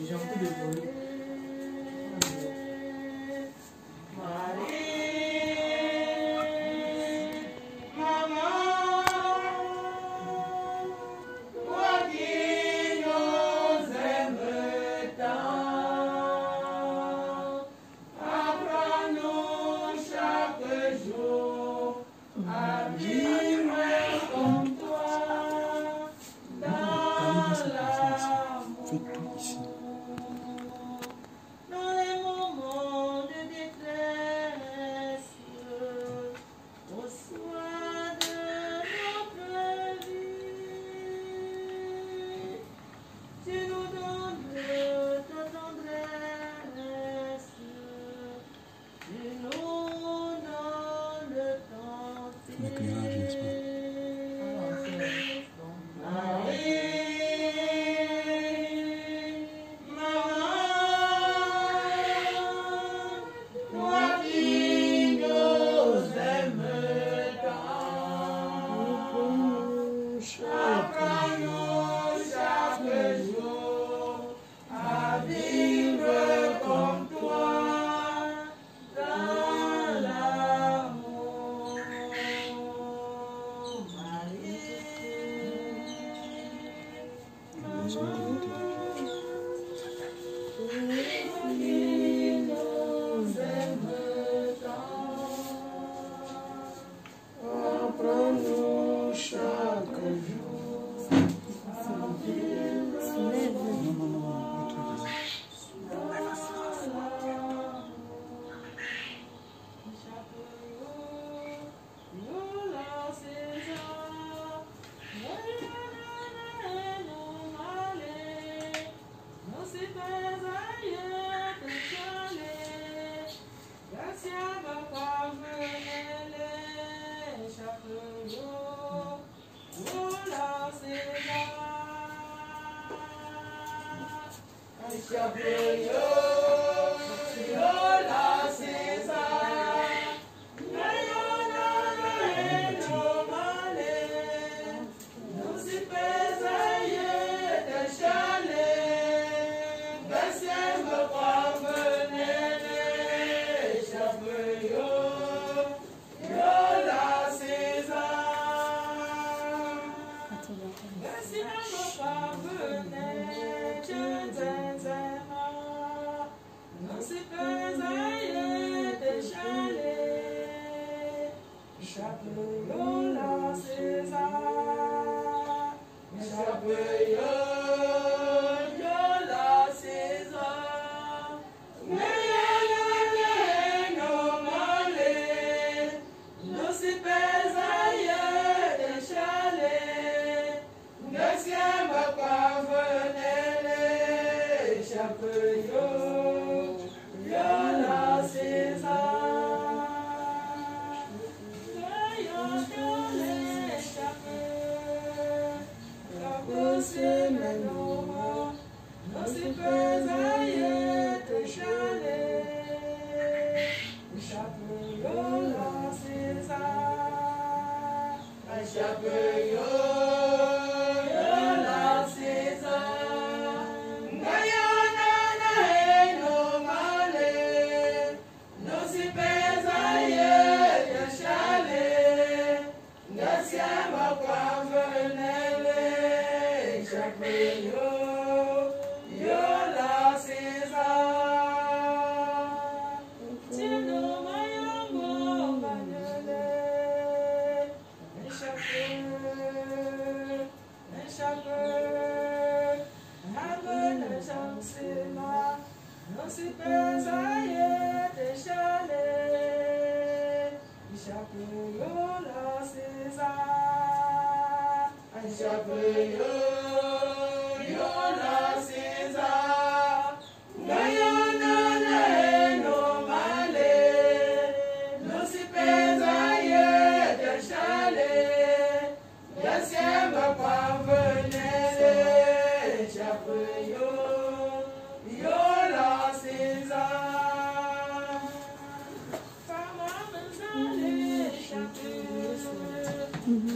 J'ai un peu de volume.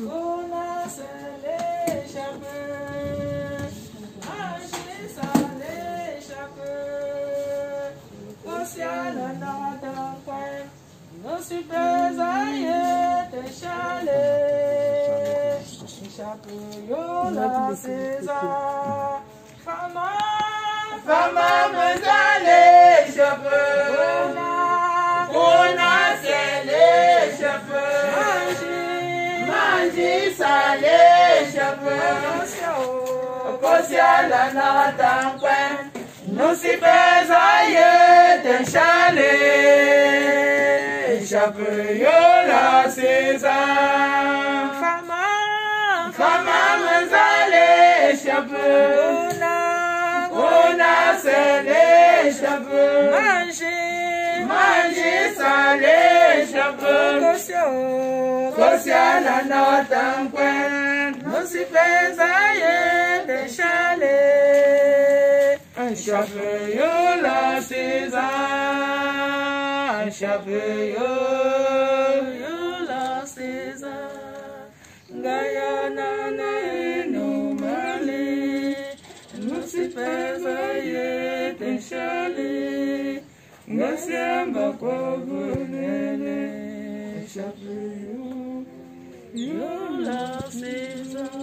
On a se l'échappe. Chapeau, César. Fama, mezale, chapeau. Ona, sele, chapeau. Manji, sale, chapeau. Kosia, la natankwen. Nous si pésaillés d'un chalet, chapeau la César. Fama mezale, chapeau. Ona sele, chapeau. Manger salé, chapeau. Kosia la natankwen. Nous si pésaillés d'un chalet. Chapeau la César, chapeau la César, Guyana no Mali, nous si pésaillés d'un chalet, nous sommes quoi venez, chapeau la César.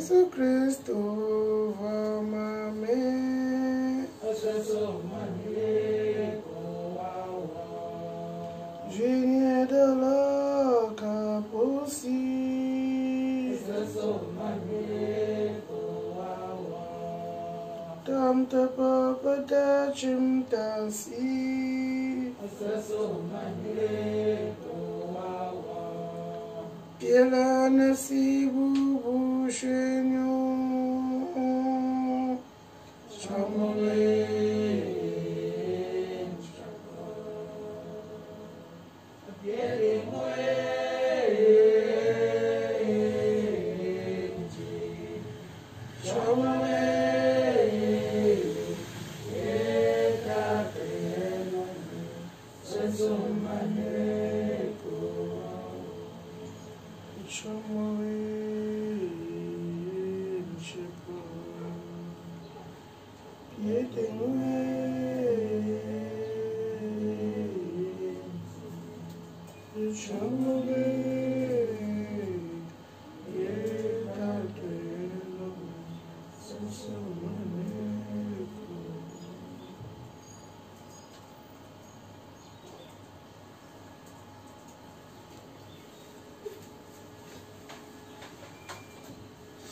Yesu Kristo, vama Tam tapakata chimtasi Piela nasibu bushenyo Chamole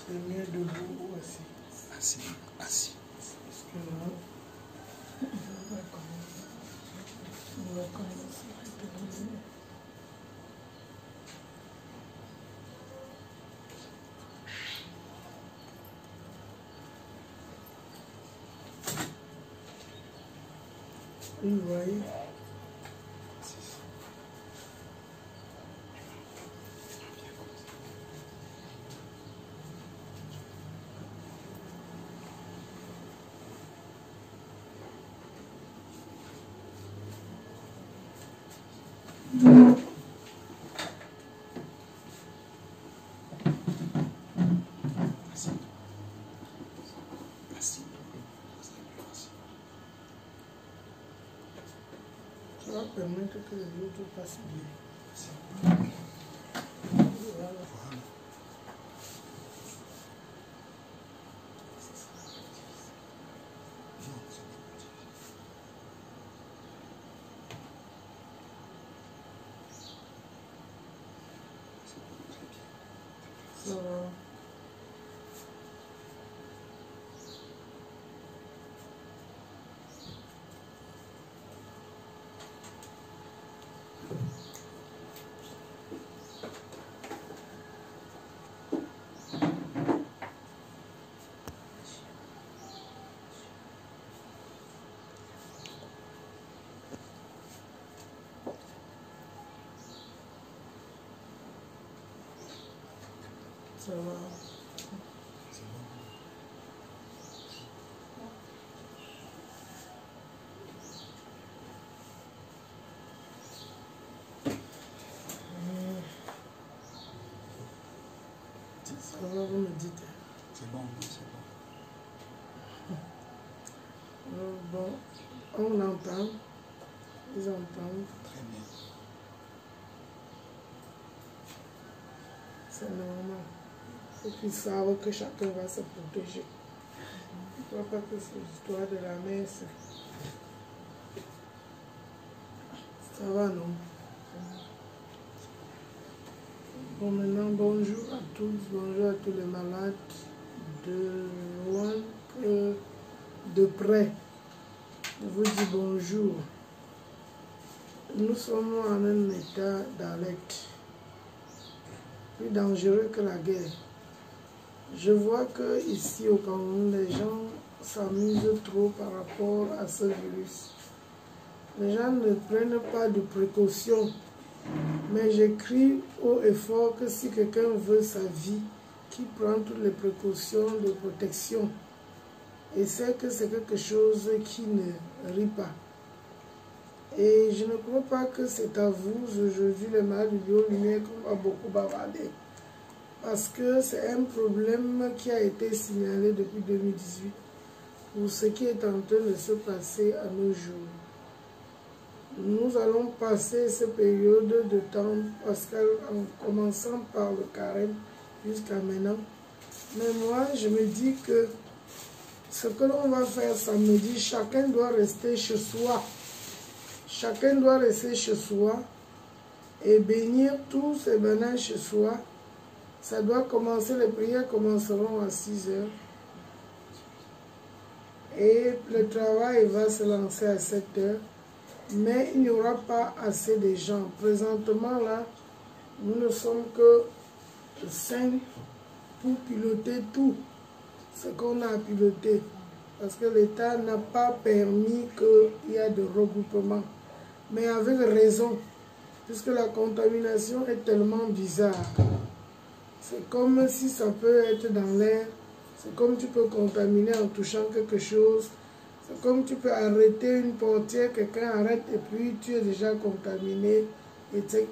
C'est mieux debout ou assis? Assis, assis. Parce que là, on va commencer à utiliser. Oui, vous voyez. Ça va permettre que les autres passent bien. Voilà. Ça va. Ça va. Ça va, vous me dites. C'est bon, c'est bon. Bon, on entend. Ils entendent. Très bien. C'est normal. Et puis ils savent que chacun va se protéger. Il ne faut pas que c'est l'histoire de la messe. Ça va, non? Bon, maintenant, bonjour à tous. Bonjour à tous les malades. De loin que de près. Je vous dis bonjour. Nous sommes en un état d'alerte. Plus dangereux que la guerre. Je vois que ici au Cameroun, les gens s'amusent trop par rapport à ce virus. Les gens ne prennent pas de précautions. Mais j'écris haut et fort que si quelqu'un veut sa vie, qu'il prend toutes les précautions de protection. Et c'est que c'est quelque chose qui ne rit pas. Et je ne crois pas que c'est à vous, aujourd'hui, les malades du bio-lumière, qu'on va beaucoup bavarder. Parce que c'est un problème qui a été signalé depuis 2018 pour ce qui est en train de se passer à nos jours. Nous allons passer cette période de temps, parce qu'en commençant par le carême jusqu'à maintenant, mais moi je me dis que ce que l'on va faire samedi, chacun doit rester chez soi. Chacun doit rester chez soi et bénir tous ces bénins chez soi. Ça doit commencer, les prières commenceront à 6 heures. et le travail va se lancer à 7 heures, mais il n'y aura pas assez de gens. Présentement, là, nous ne sommes que 5 pour piloter tout ce qu'on a piloté, parce que l'État n'a pas permis qu'il y ait de regroupement, mais avec raison, puisque la contamination est tellement bizarre. C'est comme si ça peut être dans l'air, c'est comme tu peux contaminer en touchant quelque chose, c'est comme tu peux arrêter une portière, quelqu'un arrête et puis tu es déjà contaminé, etc.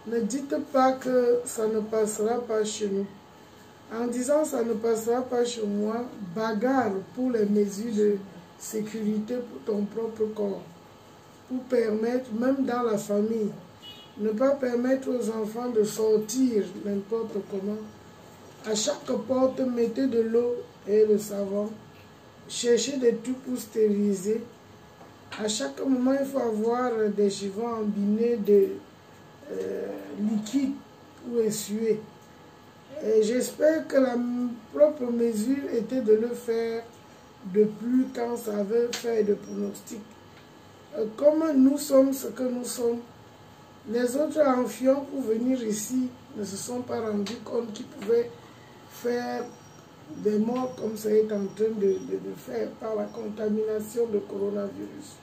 Ne dites pas que ça ne passera pas chez nous. En disant ça ne passera pas chez moi, bagarre pour les mesures de sécurité pour ton propre corps. Pour permettre, même dans la famille, ne pas permettre aux enfants de sortir n'importe comment. À chaque porte, mettez de l'eau et le savon. Cherchez des trucs pour stériliser. À chaque moment, il faut avoir des chiffons embinés de liquide pour essuyer. Et j'espère que la propre mesure était de le faire de plus quand ça avait fait de pronostic. Comme nous sommes ce que nous sommes, les autres amphions pour venir ici ne se sont pas rendus compte qu'ils pouvaient faire des morts comme ça est en train de faire par la contamination de coronavirus.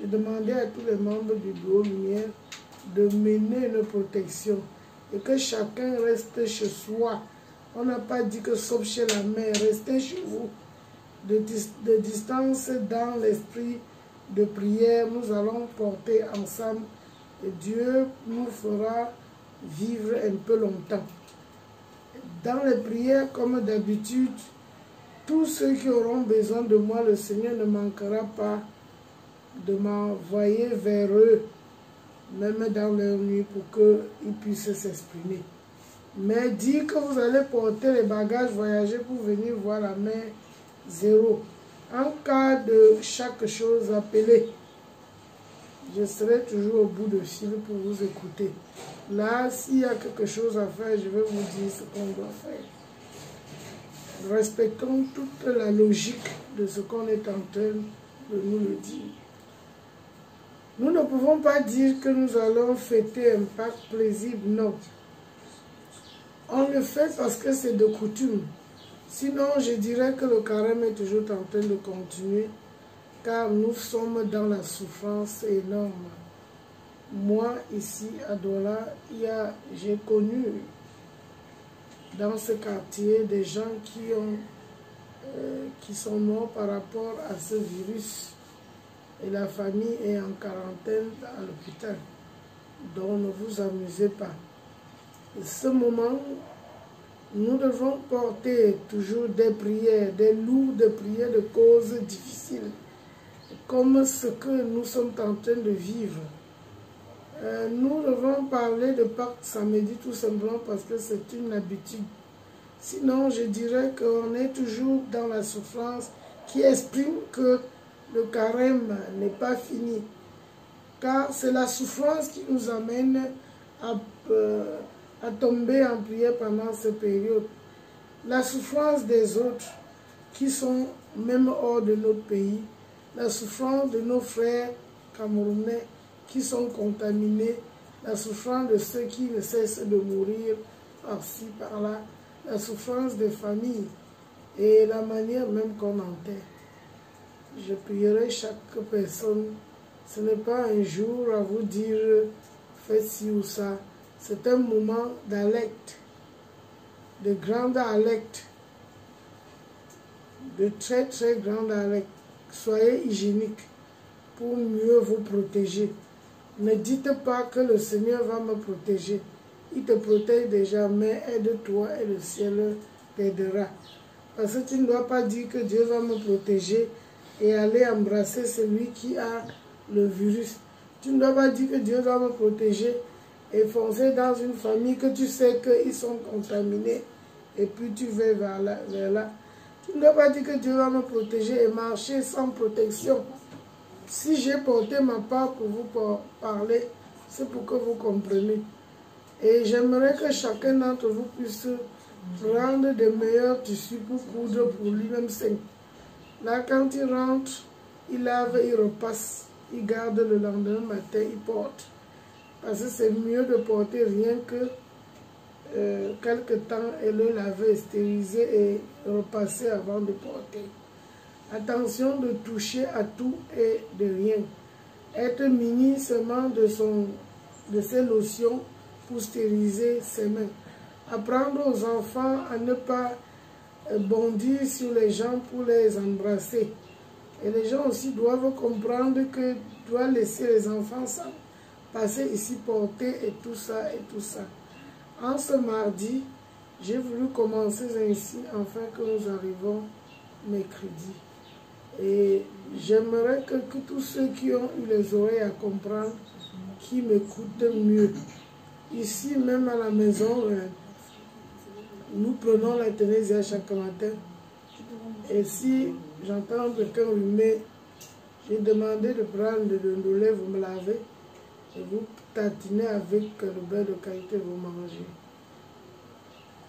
J'ai demandé à tous les membres du bureau lumière de mener une protection et que chacun reste chez soi. On n'a pas dit que sauf chez la mère, restez chez vous. De distance dans l'esprit de prière, nous allons porter ensemble et Dieu nous fera vivre un peu longtemps. Dans les prières, comme d'habitude, tous ceux qui auront besoin de moi, le Seigneur ne manquera pas de m'envoyer vers eux, même dans leur nuit, pour qu'ils puissent s'exprimer. Mais dire que vous allez porter les bagages voyager pour venir voir la mer, zéro. En cas de chaque chose, appelez. Je serai toujours au bout de fil pour vous écouter. Là, s'il y a quelque chose à faire, je vais vous dire ce qu'on doit faire. Respectons toute la logique de ce qu'on est en train de nous le dire. Nous ne pouvons pas dire que nous allons fêter un Pâques paisible, non. On le fait parce que c'est de coutume. Sinon, je dirais que le carême est toujours en train de continuer, car nous sommes dans la souffrance énorme. Moi, ici, à Douala, j'ai connu dans ce quartier des gens qui sont morts par rapport à ce virus. Et la famille est en quarantaine à l'hôpital. Donc, ne vous amusez pas. Et ce moment, nous devons porter toujours des prières, des lourdes prières de causes difficiles, comme ce que nous sommes en train de vivre. Nous devons parler de Pâques samedi tout simplement parce que c'est une habitude. Sinon, je dirais qu'on est toujours dans la souffrance qui exprime que le carême n'est pas fini. Car c'est la souffrance qui nous amène à tomber en prière pendant cette période. La souffrance des autres qui sont même hors de notre pays, la souffrance de nos frères camerounais qui sont contaminés, la souffrance de ceux qui ne cessent de mourir par-ci, par-là, la souffrance des familles et la manière même qu'on enterre. Je prierai chaque personne. Ce n'est pas un jour à vous dire faites ci ou ça. C'est un moment d'alerte, de grande alerte, de très très grande alerte. Soyez hygiéniques pour mieux vous protéger. Ne dites pas que le Seigneur va me protéger. Il te protège déjà, mais aide-toi et le ciel t'aidera. Parce que tu ne dois pas dire que Dieu va me protéger et aller embrasser celui qui a le virus. Tu ne dois pas dire que Dieu va me protéger et foncer dans une famille que tu sais qu'ils sont contaminés et puis tu vas vers là. Tu ne dois pas dire que Dieu va me protéger et marcher sans protection. Si j'ai porté ma part pour vous parler, c'est pour que vous compreniez. Et j'aimerais que chacun d'entre vous puisse prendre de meilleurs tissus pour coudre pour lui-même. Là, quand il rentre, il lave, il repasse, il garde le lendemain matin, il porte. Parce que c'est mieux de porter rien que quelque temps et le laver, stériliser et repasser avant de porter. Attention de toucher à tout et de rien. Être muni seulement de ses lotions pour stériliser ses mains. Apprendre aux enfants à ne pas bondir sur les gens pour les embrasser. Et les gens aussi doivent comprendre que tu dois laisser les enfants passer ici porter et tout ça et tout ça. En ce mardi, j'ai voulu commencer ainsi afin que nous arrivons mercredi. Et j'aimerais que tous ceux qui ont eu les oreilles à comprendre, qui m'écoutent mieux. Ici, même à la maison, nous prenons la Ténésia chaque matin. Et si j'entends quelqu'un humer, j'ai demandé de prendre de l'ondolé, vous me lavez, et vous tatinez avec le beurre de qualité, vous mangez.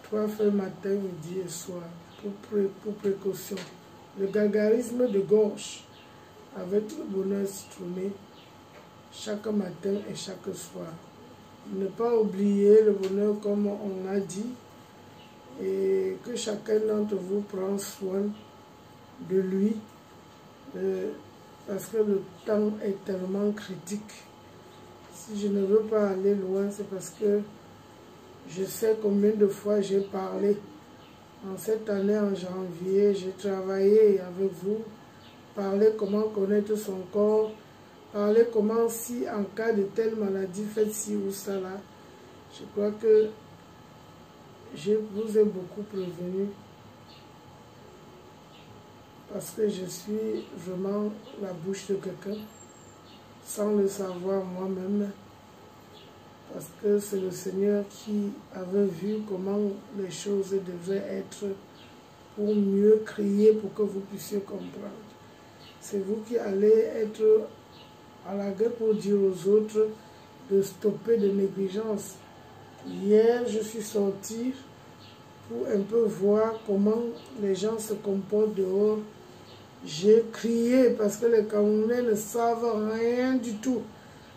3 fois matin, midi et soir, pour précaution. Le gargarisme de gauche, avec le bonheur citronné, chaque matin et chaque soir. Ne pas oublier le bonheur comme on a dit, et que chacun d'entre vous prend soin de lui, parce que le temps est tellement critique. Si je ne veux pas aller loin, c'est parce que je sais combien de fois j'ai parlé. En cette année, en janvier, j'ai travaillé avec vous, parler comment connaître son corps, parler comment si en cas de telle maladie, faites ci ou ça là. Je crois que je vous ai beaucoup prévenu parce que je suis vraiment la bouche de quelqu'un, sans le savoir moi-même, parce que c'est le Seigneur qui avait vu comment les choses devaient être pour mieux crier, pour que vous puissiez comprendre. C'est vous qui allez être à la guerre pour dire aux autres de stopper de négligence. Hier, je suis sortie pour un peu voir comment les gens se comportent dehors. J'ai crié parce que les Camerounais ne savent rien du tout.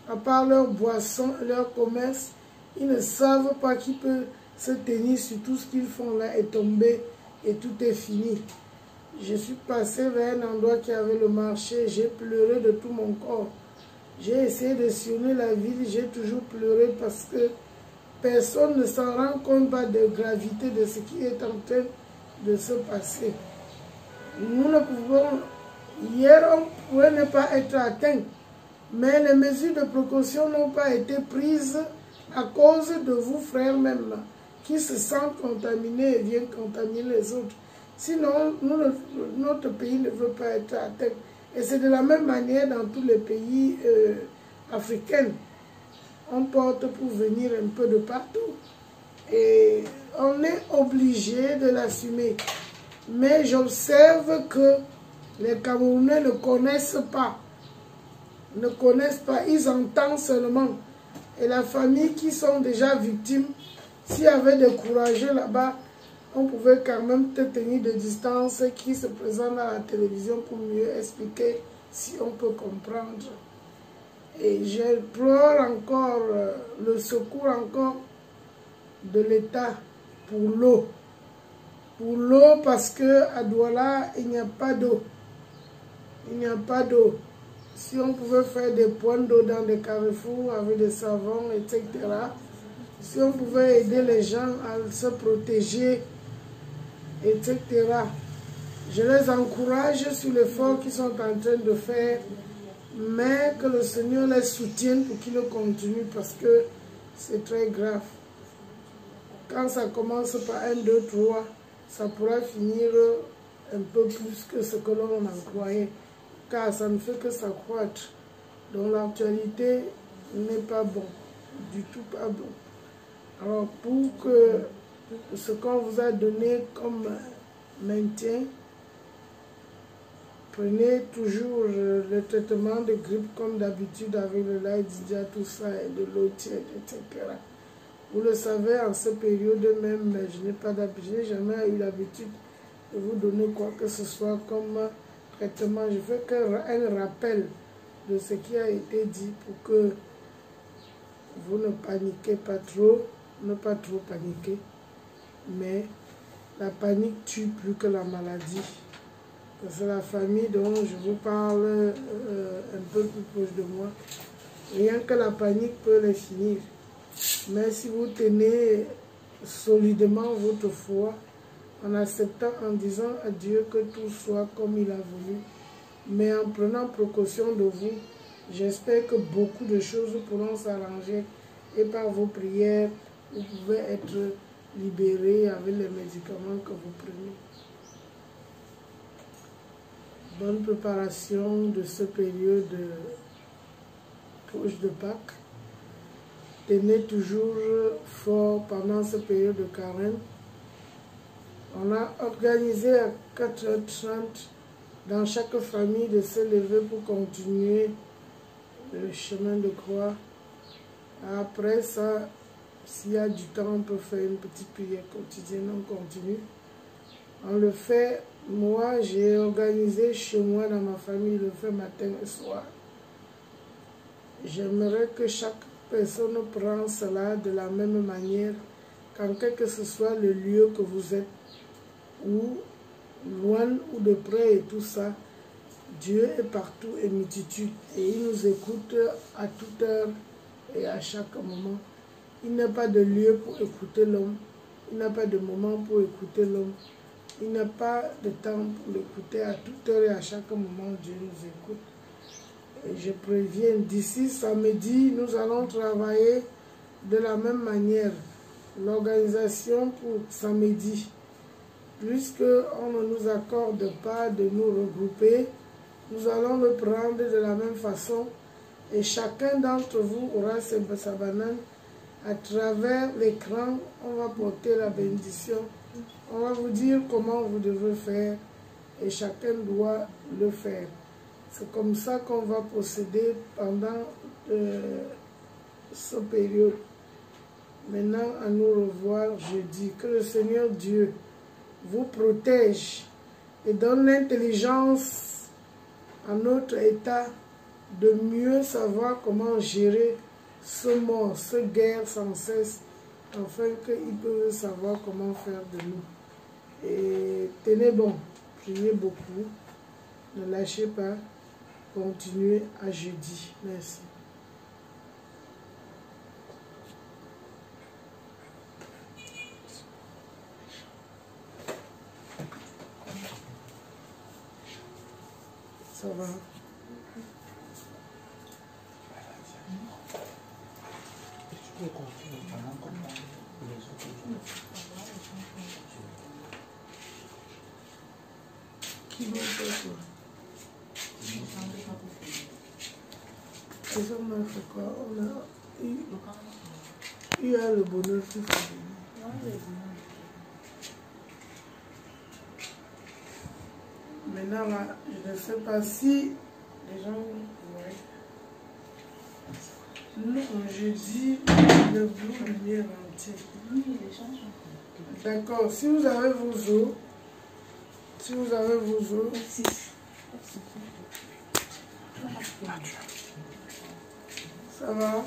À part leur boisson, leur commerce, ils ne savent pas qui peut se tenir sur tout ce qu'ils font là et tomber et tout est fini. Je suis passée vers un endroit qui avait le marché, j'ai pleuré de tout mon corps. J'ai essayé de sillonner la ville, j'ai toujours pleuré parce que personne ne s'en rend compte pas de gravité de ce qui est en train de se passer. Nous ne pouvons, hier on pouvait ne pas être atteint, mais les mesures de précaution n'ont pas été prises à cause de vous frères même, qui se sentent contaminés et viennent contaminer les autres. Sinon, notre pays ne veut pas être atteint. Et c'est de la même manière dans tous les pays africains. On porte pour venir un peu de partout. Et on est obligé de l'assumer. Mais j'observe que les Camerounais ne connaissent pas. Ne connaissent pas. Ils entendent seulement. Et la famille qui sont déjà victimes, s'il y avait des courageux là-bas, on pouvait quand même te tenir de distance qui se présente à la télévision pour mieux expliquer si on peut comprendre. Et je pleure encore le secours encore de l'État pour l'eau. Pour l'eau parce qu'à Douala, il n'y a pas d'eau. Il n'y a pas d'eau. Si on pouvait faire des points d'eau dans des carrefours avec des savons, etc. Si on pouvait aider les gens à se protéger, etc. Je les encourage sur l'effort qu'ils sont en train de faire, mais que le Seigneur les soutienne pour qu'ils le continuent parce que c'est très grave. Quand ça commence par 1, 2, 3, ça pourra finir un peu plus que ce que l'on en croyait, car ça ne fait que s'accroître. Donc l'actualité n'est pas bon, du tout pas bon. Alors pour que ce qu'on vous a donné comme maintien, prenez toujours le traitement de grippe comme d'habitude avec le Laïdia, tout ça, et de l'eau tiède, etc. Vous le savez, en cette période même, je n'ai jamais eu l'habitude de vous donner quoi que ce soit comme traitement. Je fais qu'un rappel de ce qui a été dit pour que vous ne paniquez pas trop, ne pas trop paniquer. Mais la panique tue plus que la maladie. C'est la famille dont je vous parle un peu plus proche de moi. Rien que la panique peut les finir. Mais si vous tenez solidement votre foi, en acceptant, en disant à Dieu que tout soit comme il a voulu, mais en prenant précaution de vous, j'espère que beaucoup de choses pourront s'arranger et par vos prières, vous pouvez être libérés avec les médicaments que vous prenez. Bonne préparation de ce période proche de Pâques. Tenez toujours fort pendant cette période de carême. On a organisé à 4h30 dans chaque famille de se lever pour continuer le chemin de croix. Après ça, s'il y a du temps, on peut faire une petite prière quotidienne, on continue. On le fait, moi j'ai organisé chez moi dans ma famille, le fait matin et soir. J'aimerais que chaque personne prenne cela de la même manière, quand quel que ce soit le lieu que vous êtes, ou loin ou de près et tout ça, Dieu est partout et multitude et il nous écoute à toute heure et à chaque moment. Il n'a pas de lieu pour écouter l'homme, il n'a pas de moment pour écouter l'homme, il n'a pas de temps pour l'écouter à toute heure et à chaque moment. Dieu nous écoute. Et je préviens, d'ici samedi, nous allons travailler de la même manière. L'organisation pour samedi, puisqu'on ne nous accorde pas de nous regrouper, nous allons le prendre de la même façon et chacun d'entre vous aura sa banane. À travers l'écran, on va porter la bénédiction. On va vous dire comment vous devez faire et chacun doit le faire. C'est comme ça qu'on va procéder pendant cette période. Maintenant, à nous revoir jeudi. Que le Seigneur Dieu vous protège et donne l'intelligence à notre état de mieux savoir comment gérer ce monde, cette guerre sans cesse, afin qu'ils peuvent savoir comment faire de nous. Et tenez bon, priez beaucoup, ne lâchez pas, continuez à jeudi. Merci. Ça va? Je peux continuer pendant qu'on parle les autres jours. Qui va faire quoi? Et ça, on a fait quoi? Il y a le bonheur qui fait venir. Maintenant, là, je ne sais pas si les gens... Ouais. Nous, jeudi, le bleu lumière entier. D'accord. Si vous avez vos os, ça va?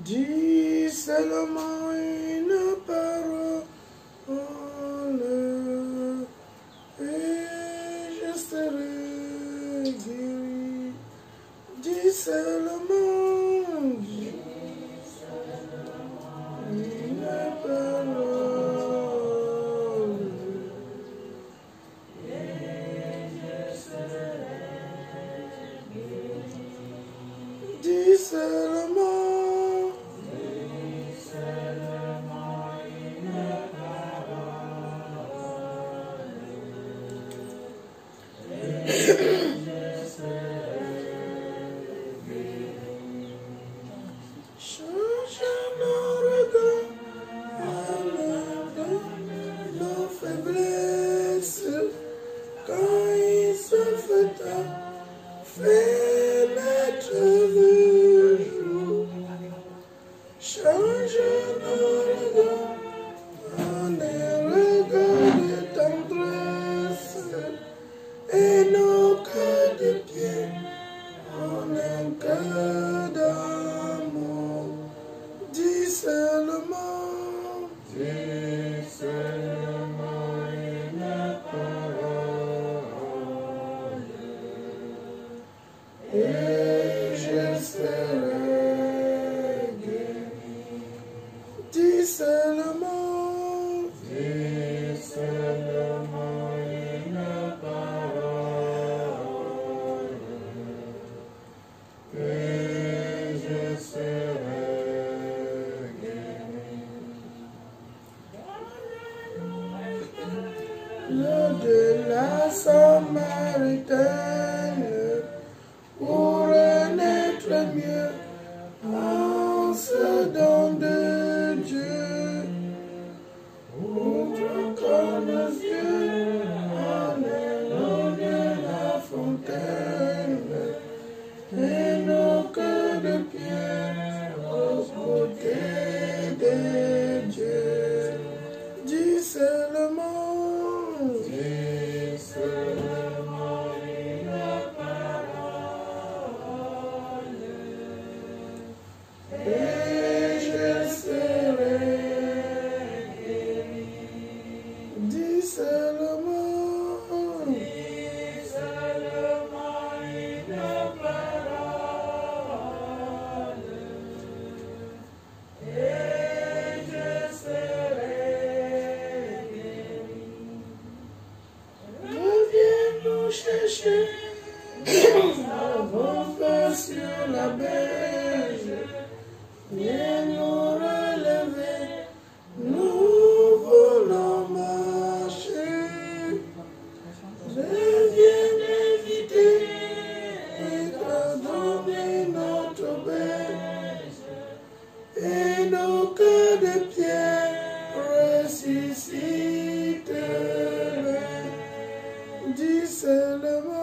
Dis seulement une parole et je serai guéri. Dis seulement une parole et je serai guéri. Dis seulement. De la Samaritaine pour naître mieux en ce don de Dieu. Ouvre comme nos yeux en l'eau de la fontaine et nos cœurs de pierre aux côtés de Dieu. Dis seulement. Sur la berge, viens nous relever, nous voulons marcher. Reviens éviter et pardonner notre berge et nos cœurs de pierre ressusciteraient. Dis seulement.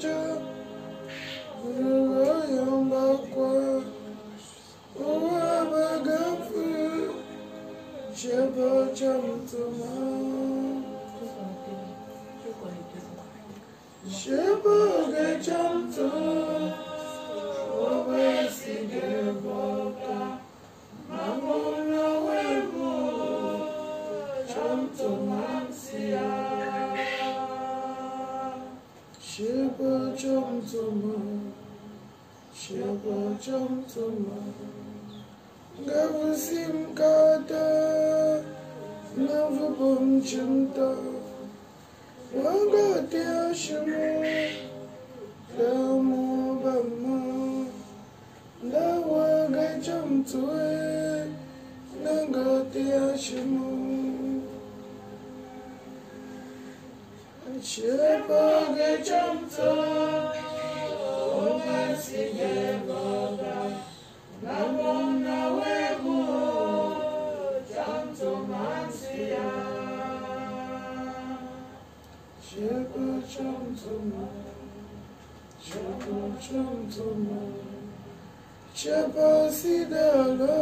Dieu, tuma, Sheba jam tuma, Gavusim kata, Navabum chunta, Wagatia shimu, Damu bama, Dawaga jam tue, Nagatia shimu. Sheba ge chamta, Oba sige boga, Namona webu, Chamto mansia. Sheba chamtoma, Sheba chamtoma, Sheba sidala,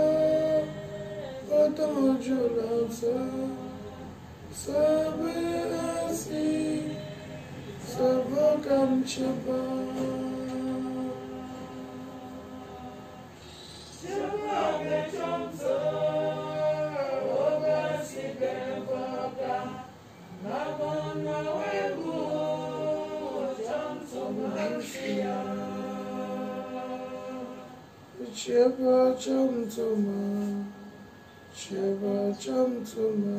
Oton julata. Sabe assim, sabo kamchaba. Shaba gechamsa, oba sigeboka, namona webu, chamso mansia. Shaba chamtoma, Shaba chamtoma.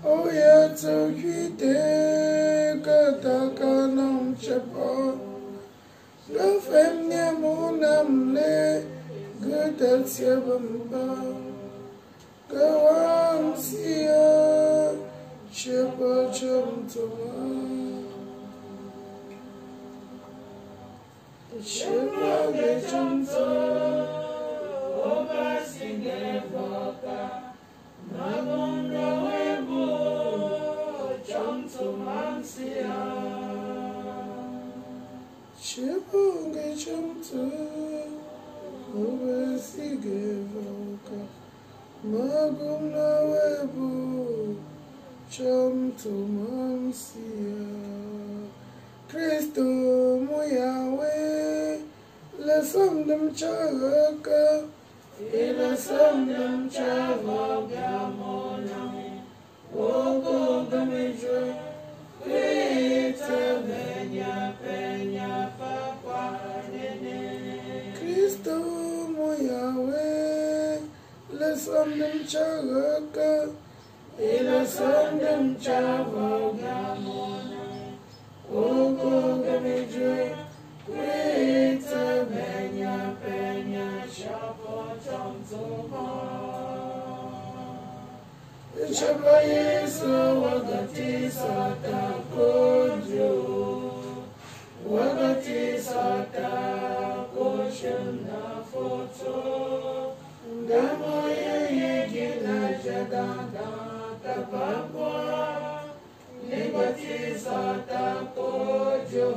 Oh yeah, so he did Kataka nam chapa. The family monam le good at Sebamba. Go on, see ya, Sheba Chamtoma. Sheba Chamtoma. Oba Sigeboka. Namona webu, Chamto mansia. Sheba ge chamto, Oba sigeboka. Namona webu, Chamto mansia. Cristo mo Yahweh, la samdam chagaka. Ila samdam chavoga monami, Ogo gamijwe, Krita benya penya fakwa nene. Cristo mo Yahweh, la samdam chagaka, Ila samdam chavoga monami, Ogo gamijwe, Krita benya penya shapo. Sheba Yesu wakati sata kojo, wakati sata koshenda foto, damo ye gina jadanda tapapwa, wakati sata kojo,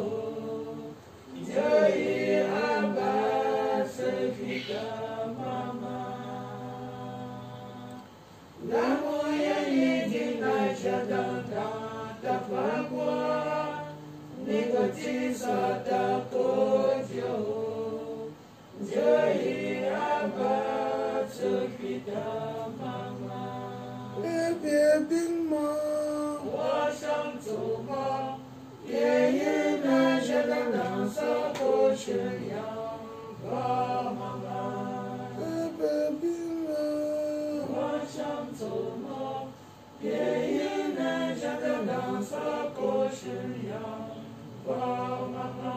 jai abase fika. Namo yegi na jadanda tapagwa, Nigoti sata kojo, Jai abba tukita mama. Baby ma, washam tuma, Yegi na jadanda sa kojo yang ba mama. Baby Chamtoma, Yena Jagadan Sakoshiya, Vamama,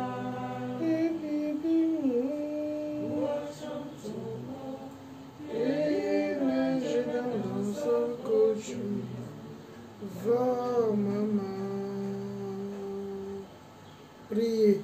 Chamtoma, Yena Jagadan Sakoshiya, Vamama. Priez.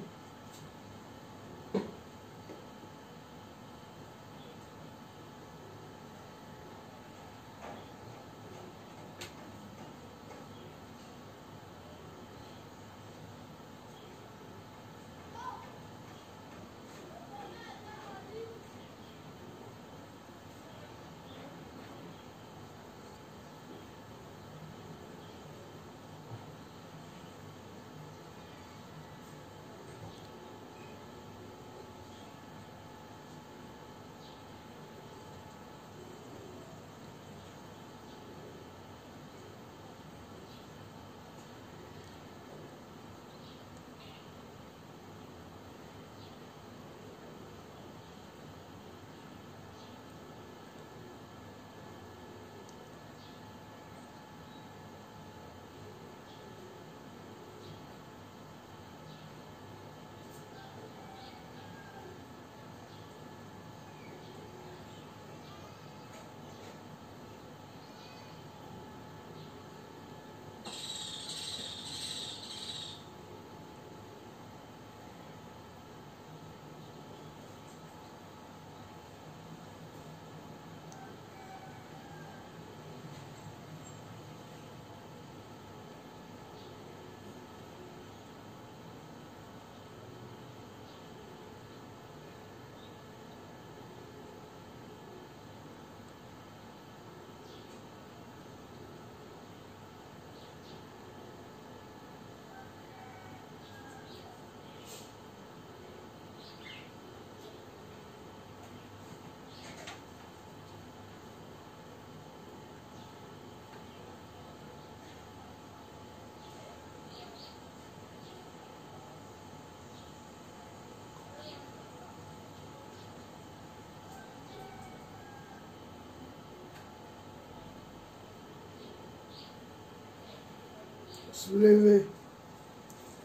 Soulevez.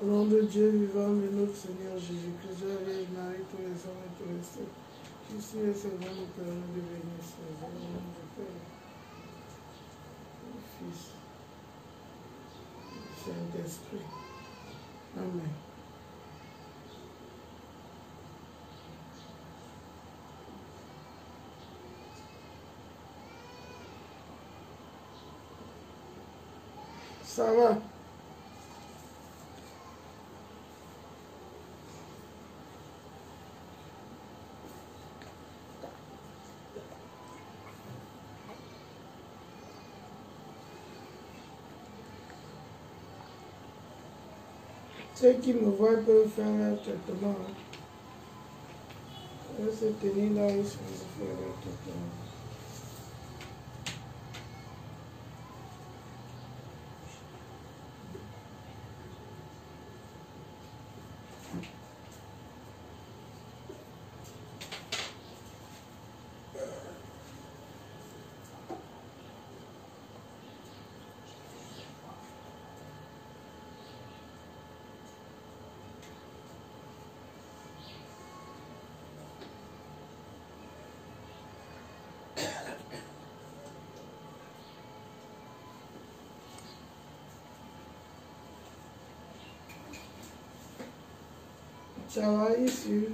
Au nom de Dieu vivant, de notre Seigneur Jésus-Christ, Vierge Marie, tous les hommes et tous les saints, Jésus et Seigneur, nous prenons de bénir ces hommes, au nom du Père, du Fils, du Saint-Esprit. Amen. Ça va? Ceux qui me voient peuvent faire leur traitement. Ils se tenir là, ils se faire leur traitement. Ça va ici.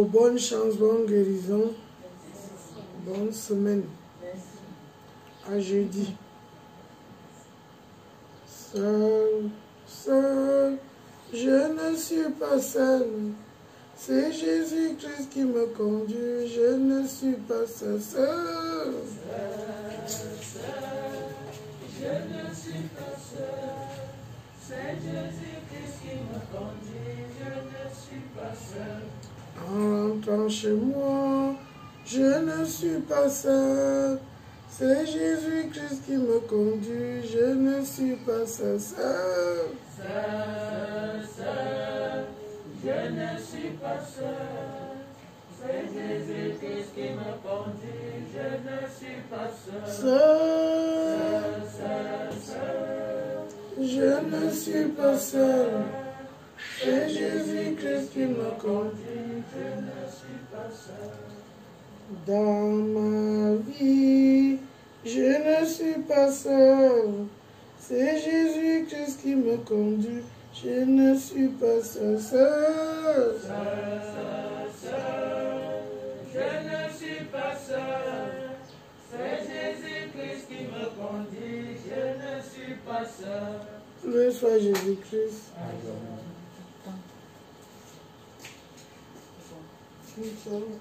Bonne chance, bonne guérison, bonne semaine. À jeudi. Seul, seul, je ne suis pas seul. C'est Jésus-Christ qui me conduit, je ne suis pas seul. Seul, je ne suis pas seul. C'est Jésus-Christ qui me conduit, je ne suis pas seul. En rentrant chez moi, je ne suis pas seul. C'est Jésus-Christ qui me conduit, je ne suis pas seul. Seul, je ne suis pas seul. C'est Jésus-Christ qui me conduit, je ne suis pas seul. Je ne suis pas seul. C'est Jésus-Christ qui me conduit, je ne suis pas seul. dans ma vie. Je ne suis pas seul. C'est Jésus-Christ qui me conduit. Je ne suis pas seul. Je ne suis pas seul. C'est Jésus-Christ qui me conduit. Je ne suis pas seul. Loué soit Jésus-Christ. Amen. Nous sommes